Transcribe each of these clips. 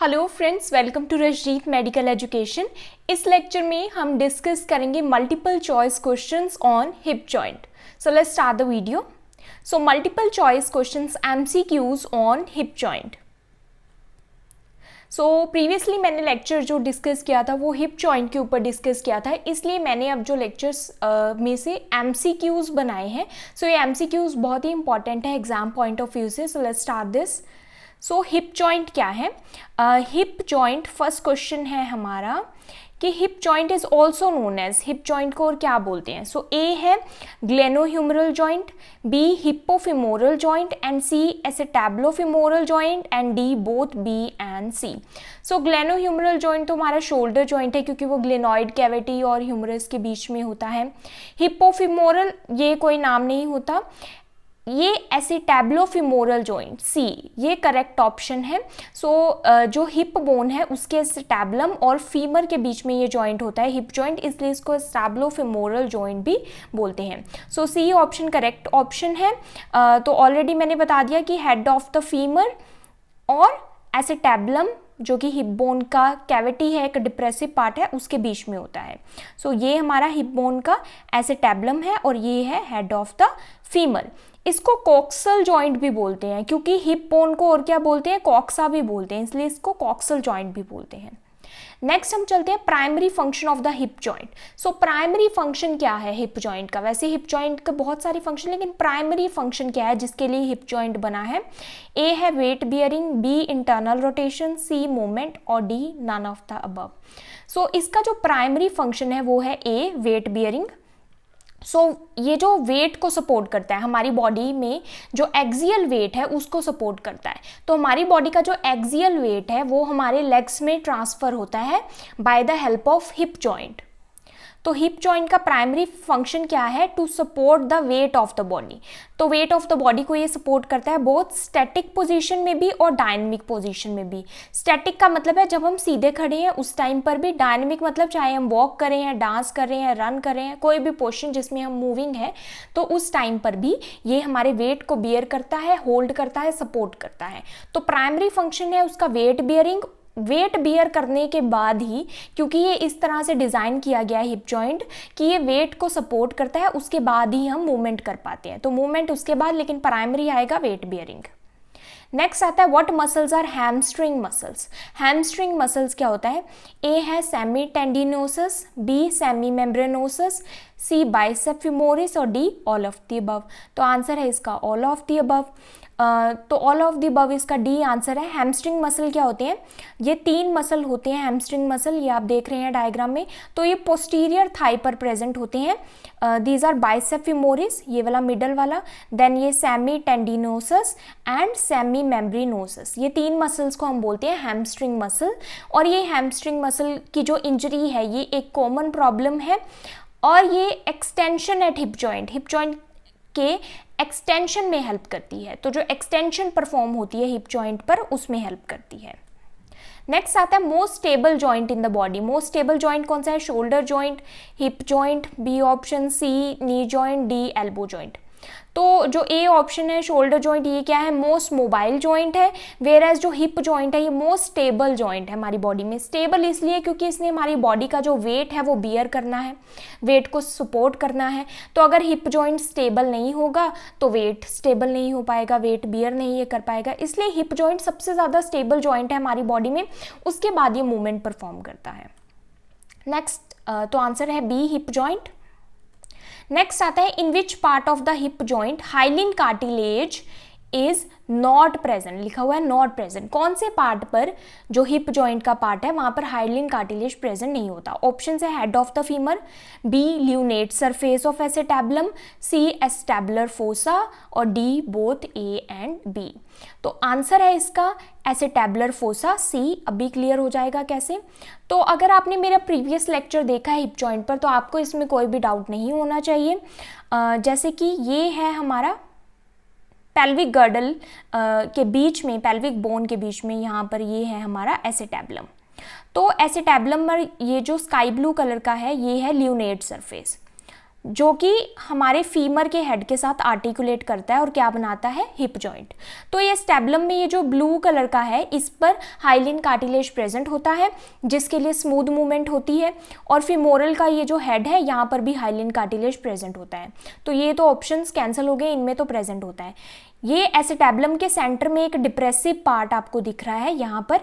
Hello friends, welcome to Rajneet medical education. इस lecture में हम डिस्कस करेंगे multiple choice questions on hip joint. So let's start the video. So multiple choice questions MCQs on hip joint. So previously मैंने lecture जो discuss किया था वो hip joint के ऊपर डिस्कस किया था, इसलिए मैंने अब जो लेक्चर्स में से एमसीक्यूज बनाए हैं। सो ये एमसीक्यूज बहुत ही इंपॉर्टेंट है एग्जाम पॉइंट ऑफ व्यू से। So let's start this. So hip joint क्या है? हिप जॉइंट, फर्स्ट क्वेश्चन है हमारा कि hip joint is also known as, hip joint को और क्या बोलते हैं? सो ए है glenohumeral joint, B hippofemoral joint and C acetabulofemoral joint and D both B and C. So glenohumeral joint तो हमारा शोल्डर जॉइंट है क्योंकि वो ग्लेनॉइड कैविटी और ह्यूमरस के बीच में होता है। हिप्पोफिमोरल ये कोई नाम नहीं होता। ये एसिटैब्लोफिमोरल जॉइंट, सी ये करेक्ट ऑप्शन है। सो जो हिप बोन है उसके एसिटैब्लम और फीमर के बीच में ये जॉइंट होता है हिप जॉइंट, इसलिए इसको एसिटैब्लोफिमोरल जॉइंट भी बोलते हैं। सो सी ऑप्शन करेक्ट ऑप्शन है। तो ऑलरेडी मैंने बता दिया कि हेड ऑफ द फीमर और एसिटैब्लम जो कि हिप बोन का कैविटी है, एक डिप्रेसिव पार्ट है, उसके बीच में होता है। सो ये हमारा हिप बोन का एसिटैब्लम है और ये है हेड ऑफ द फीमर। इसको कॉक्सल जॉइंट भी बोलते हैं क्योंकि हिप बोन को और क्या बोलते हैं, कॉक्सा भी बोलते हैं, इसलिए इसको कॉक्सल जॉइंट भी बोलते हैं। नेक्स्ट हम चलते हैं primary function of the hip joint. So primary function क्या है हिप जॉइंट का? वैसे हिप जॉइंट का बहुत सारे फंक्शन, लेकिन प्राइमरी फंक्शन क्या है जिसके लिए हिप जॉइंट बना है? ए है weight bearing, B internal rotation, C movement और D none of the above. So इसका जो प्राइमरी फंक्शन है वो है ए वेट बियरिंग। सो ये जो वेट को सपोर्ट करता है, हमारी बॉडी में जो एक्सियल वेट है उसको सपोर्ट करता है। तो हमारी बॉडी का जो एक्सियल वेट है वो हमारे लेग्स में ट्रांसफर होता है by the help of hip joint. तो हिप जॉइंट का प्राइमरी फंक्शन क्या है? To support the weight of the body. तो वेट ऑफ द बॉडी को ये सपोर्ट करता है बोथ स्टैटिक पोजीशन में भी और डायनेमिक पोजीशन में भी। स्टैटिक का मतलब है जब हम सीधे खड़े हैं उस टाइम पर भी, डायनेमिक मतलब चाहे हम वॉक कर रहे हैं, डांस कर रहे हैं, रन कर रहे हैं, कोई भी पोजीशन जिसमें हम मूविंग है, तो उस टाइम पर भी ये हमारे वेट को बियर करता है, होल्ड करता है, सपोर्ट करता है। तो प्राइमरी फंक्शन है उसका वेट बियरिंग। वेट बियर करने के बाद ही, क्योंकि ये इस तरह से डिज़ाइन किया गया है हिप जॉइंट कि ये वेट को सपोर्ट करता है, उसके बाद ही हम मूवमेंट कर पाते हैं। तो मूवमेंट उसके बाद, लेकिन प्राइमरी आएगा वेट बियरिंग। नेक्स्ट आता है what muscles are hamstring muscles. Hamstring muscles क्या होता है? ए है semitendinosus, B semimembranosus, C bicep femoris और D all of the above. तो आंसर है इसका ऑल ऑफ द अबव। तो ऑल ऑफ द अबव इसका डी आंसर है। हैमस्ट्रिंग मसल क्या होते हैं? ये तीन मसल होते हैं हैमस्ट्रिंग मसल, ये आप देख रहे हैं डायग्राम में। तो ये पोस्टीरियर थाई पर प्रेजेंट होते हैं। दीज आर बाइसेप फेमोरिस, ये वाला मिडल वाला, देन ये सेमी टेंडिनोसस एंड सेमी मेम्ब्रेनोसस। ये तीन मसल्स को हम बोलते हैं हैमस्ट्रिंग मसल। और ये हैमस्ट्रिंग मसल की जो इंजरी है ये एक कॉमन प्रॉब्लम है और ये एक्सटेंशन एट हिप जॉइंट के एक्सटेंशन में हेल्प करती है। तो जो एक्सटेंशन परफॉर्म होती है हिप जॉइंट पर, उसमें हेल्प करती है। नेक्स्ट आता है most stable joint in the body. Most stable joint कौन सा है? Shoulder joint, hip joint, B option, C knee joint, D elbow joint. तो जो ए ऑप्शन है शोल्डर जॉइंट, ये क्या है? मोस्ट मोबाइल जॉइंट है। वेयर एज जो हिप जॉइंट है ये मोस्ट स्टेबल जॉइंट है हमारी बॉडी में। स्टेबल इसलिए क्योंकि इसने हमारी बॉडी का जो वेट है वो बियर करना है, वेट को सपोर्ट करना है। तो अगर हिप जॉइंट स्टेबल नहीं होगा तो वेट स्टेबल नहीं हो पाएगा, वेट बियर नहीं ये कर पाएगा, इसलिए हिप जॉइंट सबसे ज़्यादा स्टेबल जॉइंट है हमारी बॉडी में, उसके बाद ये मूवमेंट परफॉर्म करता है। नेक्स्ट तो आंसर है बी हिप जॉइंट। नेक्स्ट आता है in which part of the hip joint hyaline cartilage is not present. लिखा हुआ है नॉट प्रेजेंट। कौन से पार्ट पर, जो हिप जॉइंट का पार्ट है वहां पर हाइलिन कार्टिलेज प्रेजेंट नहीं होता? ऑप्शन है head of the femur, B lunate surface of acetabulum, C acetabular fossa और D both A and B. तो आंसर है इसका एसेटैबुलर फोसा, सी। अभी क्लियर हो जाएगा कैसे। तो अगर आपने मेरा प्रीवियस लेक्चर देखा है हिप जॉइंट पर तो आपको इसमें कोई भी डाउट नहीं होना चाहिए। जैसे कि ये है हमारा पेल्विक गर्डल के बीच में, पेल्विक बोन के बीच में, यहाँ पर ये है हमारा एसेटैब्लम। तो एसेटैब्लम पर ये जो स्काई ब्लू कलर का है ये है ल्यूनेट सरफेस। जो कि हमारे फीमर के हेड के साथ आर्टिकुलेट करता है और क्या बनाता है, हिप जॉइंट। तो ये स्टेबलम में ये जो ब्लू कलर का है, इस पर हाइलिन कार्टिलेज प्रेजेंट होता है जिसके लिए स्मूथ मूवमेंट होती है, और फीमोरल का ये जो हेड है यहाँ पर भी हाइलिन कार्टिलेज प्रेजेंट होता है। तो ये तो ऑप्शंस कैंसिल हो गए, इनमें तो प्रेजेंट होता है। ये एसिटेबलम के सेंटर में एक डिप्रेसिव पार्ट आपको दिख रहा है यहाँ पर,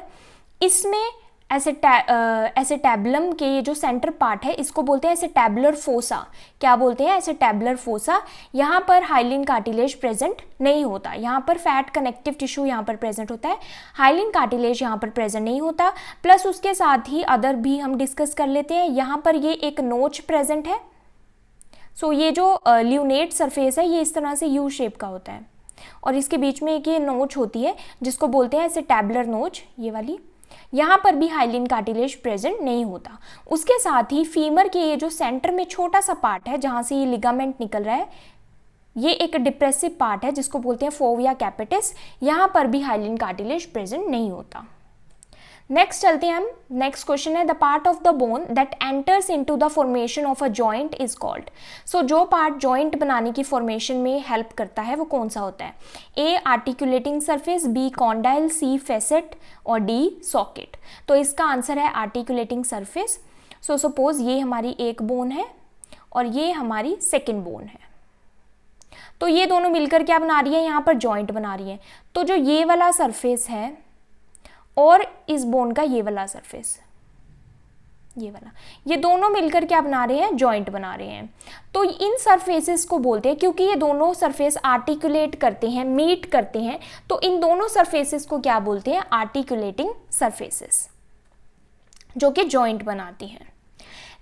इसमें एसिटेबलम के ये जो सेंटर पार्ट है इसको बोलते हैं एसिटेबुलर फोसा। क्या बोलते हैं, एसिटेबुलर फोसा। यहाँ पर हाइलिन कार्टिलेज प्रेजेंट नहीं होता, यहाँ पर फैट कनेक्टिव टिश्यू यहाँ पर प्रेजेंट होता है, हाइलिन कार्टिलेज यहाँ पर प्रेजेंट नहीं होता। प्लस उसके साथ ही अदर भी हम डिस्कस कर लेते हैं। यहाँ पर ये एक नोच प्रेजेंट है। सो ये जो ल्यूनेट सरफेस है ये इस तरह से यू शेप का होता है और इसके बीच में एक ये नोच होती है जिसको बोलते हैं एसिटेबुलर नोच, ये वाली। यहाँ पर भी हाइलिन कार्टिलेज प्रेजेंट नहीं होता। उसके साथ ही फीमर के ये जो सेंटर में छोटा सा पार्ट है जहाँ से ये लिगामेंट निकल रहा है, ये एक डिप्रेसिव पार्ट है जिसको बोलते हैं फोविया कैपिटिस। यहाँ पर भी हाइलिन कार्टिलेज प्रेजेंट नहीं होता। नेक्स्ट चलते हैं हम। नेक्स्ट क्वेश्चन है the part of the bone that enters into the formation of a joint is called. So जो पार्ट जॉइंट बनाने की फॉर्मेशन में हेल्प करता है वो कौन सा होता है? ए आर्टिकुलेटिंग सरफेस, बी कॉन्डाइल, सी फेसेट और डी सॉकेट। तो इसका आंसर है आर्टिकुलेटिंग सरफेस। सो सपोज ये हमारी एक बोन है और ये हमारी सेकेंड बोन है, तो ये दोनों मिलकर क्या बना रही है, यहाँ पर जॉइंट बना रही है। तो जो ये वाला सरफेस है और इस बोन का ये वाला सरफेस, ये वाला, ये दोनों मिलकर क्या बना रहे हैं, जॉइंट बना रहे हैं। तो इन सरफेसेस को बोलते हैं, क्योंकि ये दोनों सरफेस आर्टिकुलेट करते हैं, मीट करते हैं, तो इन दोनों सरफेसेस को क्या बोलते हैं, आर्टिकुलेटिंग सरफेसेस, जो कि जॉइंट बनाती हैं।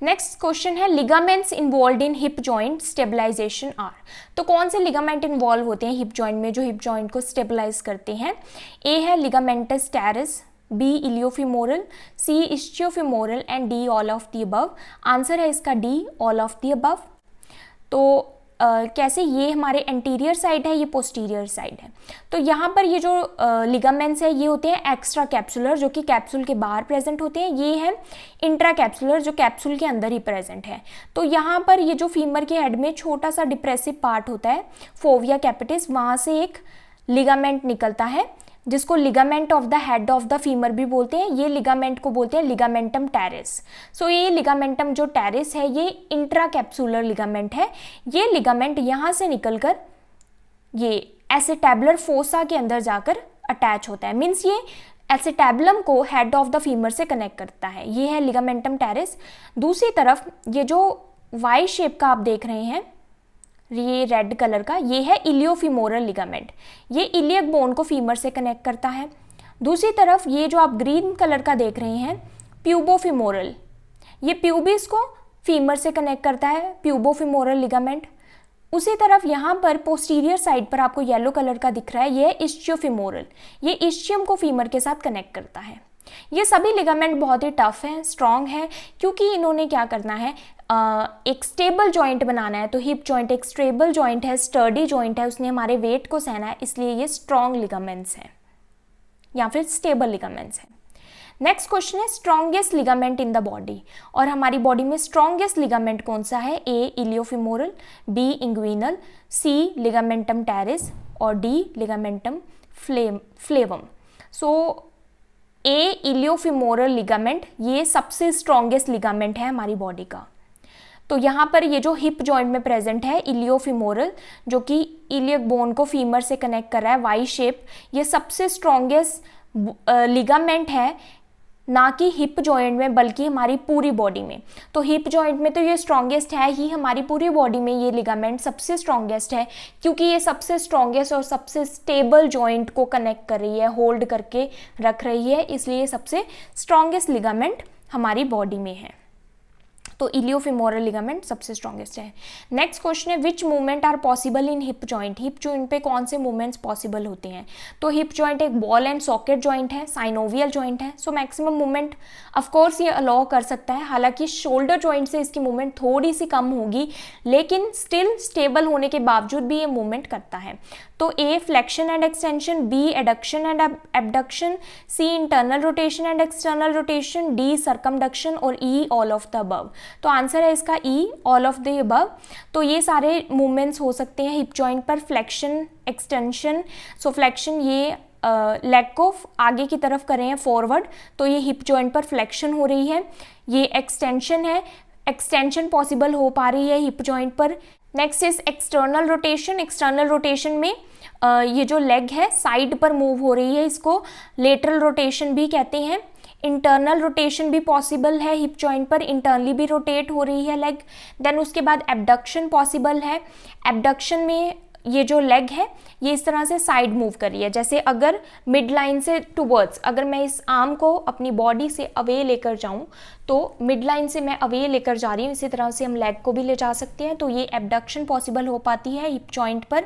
नेक्स्ट क्वेश्चन है ligaments involve in hip joint stabilization are. तो कौन से लिगामेंट इन्वॉल्व होते हैं हिप जॉइंट में जो हिप जॉइंट को स्टेबलाइज करते हैं? ए है ligamentum teres, B iliofemoral, C ischiofemoral and D all of the above. Answer है इसका D, all of the above. तो कैसे, ये हमारे एंटीरियर साइड है, ये पोस्टीरियर साइड है। तो यहाँ पर ये जो लिगामेंट्स है ये होते हैं एक्स्ट्रा कैप्सुलर, जो कि कैप्सूल के बाहर प्रेजेंट होते हैं। ये है इंट्रा कैप्सुलर, जो कैप्सूल के अंदर ही प्रेजेंट है। तो यहाँ पर ये जो फीमर के हेड में छोटा सा डिप्रेसिव पार्ट होता है, फोविया कैपिटिस, वहाँ से एक लिगामेंट निकलता है जिसको ligament of the head of the femur भी बोलते हैं। ये लिगामेंट को बोलते हैं लिगामेंटम टेरिस। सो ये लिगामेंटम जो टेरिस है ये इंट्रा कैप्सुलर लिगामेंट है। ये लिगामेंट यहाँ से निकलकर ये एसिटेबुलर फोसा के अंदर जाकर अटैच होता है। मीन्स ये एसिटेबुलम को हेड ऑफ द फीमर से कनेक्ट करता है। ये है लिगामेंटम टेरिस। दूसरी तरफ ये जो वाई शेप का आप देख रहे हैं, ये रेड कलर का, ये है इलियोफिमोरल लिगामेंट। ये इलियक बोन को फीमर से कनेक्ट करता है। दूसरी तरफ ये जो आप ग्रीन कलर का देख रहे हैं प्यूबोफिमोरल, ये प्यूबिस को फीमर से कनेक्ट करता है, प्यूबोफिमोरल लिगामेंट। उसी तरफ यहाँ पर पोस्टीरियर साइड पर आपको येलो कलर का दिख रहा है, ये इस्चियोफिमोरल, ये इस्चियम को फीमर के साथ कनेक्ट करता है। ये सभी लिगामेंट बहुत ही टफ है, स्ट्रॉन्ग है, क्योंकि इन्होंने क्या करना है, एक स्टेबल जॉइंट बनाना है। तो हिप जॉइंट एक स्टेबल जॉइंट है, स्टर्डी जॉइंट है, उसने हमारे वेट को सहना है, इसलिए ये स्ट्रॉन्ग लिगामेंट्स हैं या फिर स्टेबल लिगामेंट्स हैं। नेक्स्ट क्वेश्चन है strongest ligament in the body. और हमारी बॉडी में स्ट्रॉन्गेस्ट लिगामेंट कौन सा है? ए इलियोफिमोरल, बी इंग्विनल, सी लिगामेंटम टेरिस और डी लिगामेंटम फ्लेवम। सो ए इलियोफिमोरल लिगामेंट ये सबसे स्ट्रॉन्गेस्ट लिगामेंट है हमारी बॉडी का। तो यहाँ पर ये जो हिप जॉइंट में प्रेजेंट है इलियोफिमोरल, जो कि इलियक बोन को फीमर से कनेक्ट कर रहा है, वाई शेप, ये सबसे स्ट्रॉन्गेस्ट लिगामेंट है, ना कि हिप जॉइंट में बल्कि हमारी पूरी बॉडी में। तो हिप जॉइंट में तो ये स्ट्रॉन्गेस्ट है ही, हमारी पूरी बॉडी में ये लिगामेंट सबसे स्ट्रॉन्गेस्ट है, क्योंकि ये सबसे स्ट्रॉन्गेस्ट और सबसे स्टेबल जॉइंट को कनेक्ट कर रही है, होल्ड करके रख रही है, इसलिए ये सबसे स्ट्रॉन्गेस्ट लिगामेंट हमारी बॉडी में है। तो इलियोफिमोरल लिगामेंट सबसे स्ट्रॉन्गेस्ट है। नेक्स्ट क्वेश्चन है which movement are possible in hip joint. Hip joint पे कौन से मूवमेंट्स पॉसिबल होते हैं? तो हिप जॉइंट एक बॉल एंड सॉकेट जॉइंट है, साइनोवियल जॉइंट है, सो मैक्सिमम मूवमेंट ऑफकोर्स ये अलाउ कर सकता है। हालांकि शोल्डर जॉइंट से इसकी मूवमेंट थोड़ी सी कम होगी, लेकिन स्टिल स्टेबल होने के बावजूद भी ये मूवमेंट करता है। तो A flexion and extension, B adduction and abduction, C internal rotation and external rotation, D circumduction और E all of the above. तो आंसर है इसका E, all of the above. तो ये सारे मूवमेंट्स हो सकते हैं हिप जॉइंट पर, फ्लेक्शन, एक्सटेंशन। सो फ्लेक्शन ये लेग को आगे की तरफ कर रहे हैं फॉरवर्ड, तो ये हिप जॉइंट पर फ्लेक्शन हो रही है। ये एक्सटेंशन है, एक्सटेंशन पॉसिबल हो पा रही है हिप जॉइंट पर। Next is external rotation. External rotation में ये जो लेग है साइड पर मूव हो रही है, इसको लेटरल रोटेशन भी कहते हैं। इंटरनल रोटेशन भी पॉसिबल है हिप जॉइंट पर, इंटरनली भी रोटेट हो रही है लेग। देन उसके बाद एबडक्शन पॉसिबल है। एबडक्शन में ये जो लेग है ये इस तरह से साइड मूव कर रही है, जैसे अगर मिड लाइन से टूवर्ड्स, अगर मैं इस आर्म को अपनी बॉडी से अवे लेकर जाऊं तो मिड लाइन से मैं अवे लेकर जा रही हूँ, इसी तरह से हम लेग को भी ले जा सकते हैं। तो ये एबडक्शन पॉसिबल हो पाती है हिप जॉइंट पर।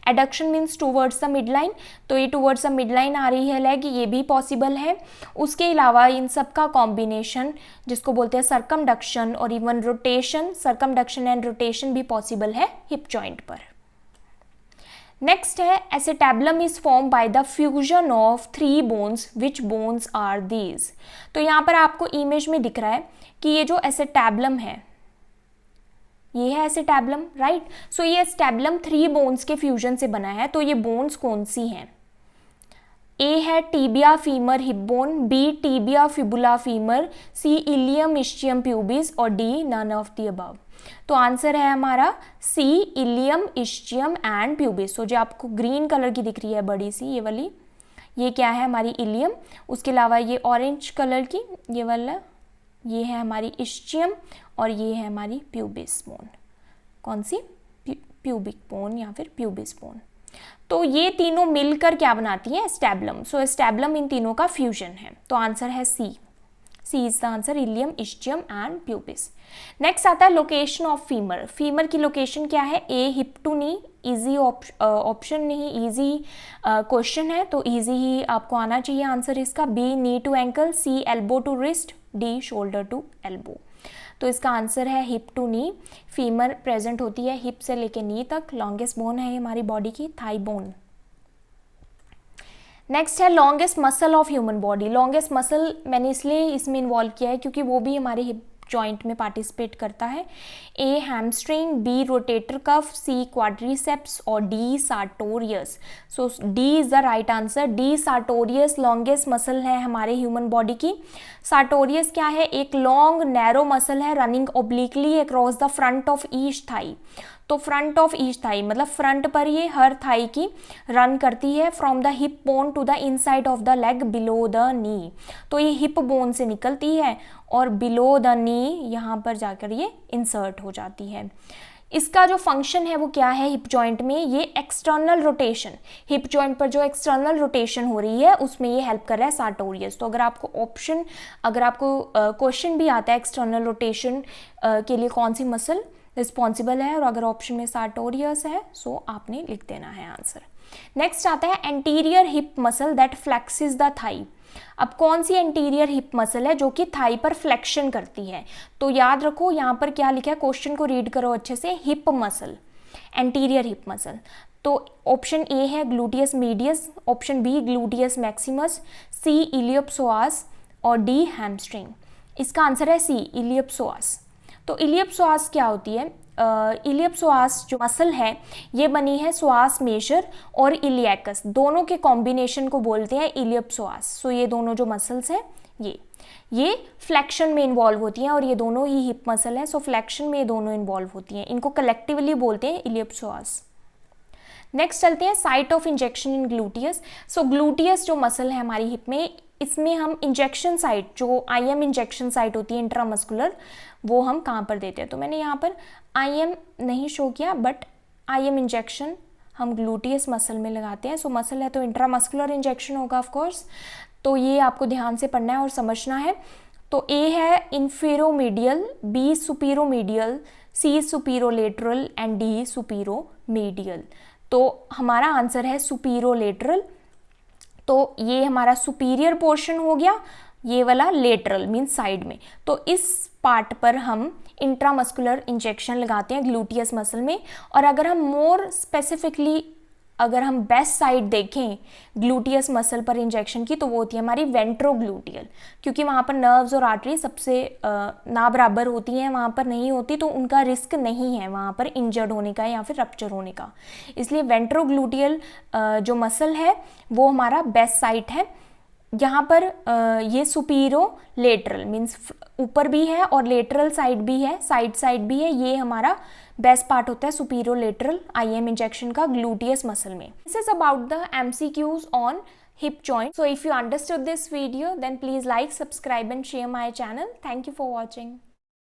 Adduction means towards the mid line, तो ये टूवर्ड्स द मिड लाइन आ रही है लेग, ये भी पॉसिबल है। उसके अलावा इन सब का कॉम्बिनेशन जिसको बोलते हैं सर्कमडक्शन और even rotation, circumduction and rotation भी पॉसिबल है हिप जॉइंट पर। नेक्स्ट है acetabulum is form by the fusion of 3 bones, which bones are these. तो यहाँ पर आपको इमेज में दिख रहा है कि ये जो एसेटेबलम है ये है एसेटेबलम, राइट। सो ये एसेटेबलम 3 बोन्स के फ्यूजन से बना है। तो ये बोन्स कौन सी हैं? ए है tibia femur hip bone, B tibia fibula femur, C ilium ischium pubis और D none of the above. तो आंसर है हमारा C, ilium ischium and pubis. तो जो आपको ग्रीन कलर की दिख रही है बड़ी सी ये वाली, ये क्या है? हमारी इलियम। उसके अलावा ये ऑरेंज कलर की ये वाला, ये है हमारी इस्चियम और ये है हमारी प्यूबिस बोन। कौन सी? प्यूबिक बोन या फिर प्यूबिस बोन। तो ये तीनों मिलकर क्या बनाती हैं? एस्टेबलम। सो एस्टेबलम इन तीनों का फ्यूजन है। तो आंसर है C, C is the answer, ilium ischium and pubis. Next आता है लोकेशन ऑफ फीमर। फीमर की लोकेशन क्या है? A hip to knee, easy option नहीं, इजी क्वेश्चन है तो इजी ही आपको आना चाहिए आंसर इसका। B knee to ankle, C elbow to wrist, D shoulder to elbow. तो इसका आंसर है hip to knee. Femur present होती है हिप से लेके नी तक। लॉन्गेस्ट बोन है हमारी बॉडी की, थाई बोन। नेक्स्ट है longest muscle of human body. Longest muscle मैंने इसलिए इसमें इन्वॉल्व किया है क्योंकि वो भी हमारे हिप जॉइंट में पार्टिसिपेट करता है। A hamstring, B rotator cuff, C quadriceps और D sartorius. So D is the right answer. D sartorius longest muscle है हमारे ह्यूमन बॉडी की। सार्टोरियस क्या है? एक लॉन्ग नैरो मसल है running obliquely across the front of each thigh. तो front of each thigh मतलब फ्रंट पर ये हर थाई की रन करती है, from the hip bone to the inside of the leg below the knee. तो ये हिप बोन से निकलती है और बिलो द नी यहाँ पर जाकर ये इंसर्ट हो जाती है। इसका जो फंक्शन है वो क्या है हिप जॉइंट में? ये एक्सटर्नल रोटेशन, हिप जॉइंट पर जो एक्सटर्नल रोटेशन हो रही है उसमें ये हेल्प कर रहा है सार्टोरियस। तो अगर आपको क्वेश्चन भी आता है एक्सटर्नल रोटेशन के लिए कौन सी मसल रिस्पॉन्सिबल है और अगर ऑप्शन में सार्टोरियस है सो आपने लिख देना है आंसर। नेक्स्ट आता है anterior hip muscle that flexes the thigh. अब कौन सी एंटीरियर हिप मसल है जो कि थाई पर फ्लेक्शन करती है? तो याद रखो यहाँ पर क्या लिखा है, क्वेश्चन को रीड करो अच्छे से। Hip muscle, anterior hip muscle. तो ऑप्शन ए है gluteus medius, option B gluteus maximus, C iliopsoas और डी हैमस्ट्रिंग। इसका आंसर है सी, इलियोप्सोआस। तो इलियोप्सोआस क्या होती है? इलियोप्सोआस जो मसल है ये बनी है स्वास मेजर और इलियकस दोनों के कॉम्बिनेशन को बोलते हैं इलियोप्सोआस। सो ये दोनों जो मसल्स हैं ये फ्लेक्शन में इन्वॉल्व होती हैं और ये दोनों ही हिप मसल हैं। सो फ्लेक्शन में ये दोनों इन्वॉल्व होती हैं, इनको कलेक्टिवली बोलते हैं इलियोप्सोआस। नेक्स्ट चलते हैं site of injection in gluteus. So gluteus जो मसल है हमारी हिप में, इसमें हम इंजेक्शन साइट जो IM इंजेक्शन साइट होती है इंट्रामस्कुलर, वो हम कहाँ पर देते हैं? तो मैंने यहाँ पर IM नहीं शो किया बट IM इंजेक्शन हम ग्लूटियस मसल में लगाते हैं। सो मसल है तो इंट्रामस्कुलर इंजेक्शन होगा ऑफ कोर्स। तो ये आपको ध्यान से पढ़ना है और समझना है। तो ए है इंफेरोमीडियल, बी सुपीरोमीडियल, सी सुपीरोलेटरल एंड डी सुपीरोमीडियल। तो हमारा आंसर है सुपीरोलेटरल। तो ये हमारा सुपीरियर पोर्शन हो गया, ये वाला लेटरल मीन्स साइड में। तो इस पार्ट पर हम इंट्रामस्कुलर इंजेक्शन लगाते हैं ग्लूटियस मसल में। और अगर हम मोर स्पेसिफिकली अगर हम बेस्ट साइड देखें ग्लूटियस मसल पर इंजेक्शन की, तो वो होती है हमारी वेंट्रोग्लूटियल, क्योंकि वहाँ पर नर्व्स और आर्टरी सबसे ना बराबर होती हैं, वहाँ पर नहीं होती, तो उनका रिस्क नहीं है वहाँ पर इंजर्ड होने का या फिर रप्चर होने का। इसलिए वेंट्रोग्लूटियल जो मसल है वो हमारा बेस्ट साइट है। यहाँ पर ये सुपीरो लेटरल मीन्स ऊपर भी है और लेटरल साइड भी है, साइड भी है, ये हमारा बेस्ट पार्ट होता है सुपीरो लेटरल IM इंजेक्शन का ग्लूटियस मसल में। This is about the MCQs on hip joint. So if you understood this video, then please like, subscribe and share my channel. Thank you for watching.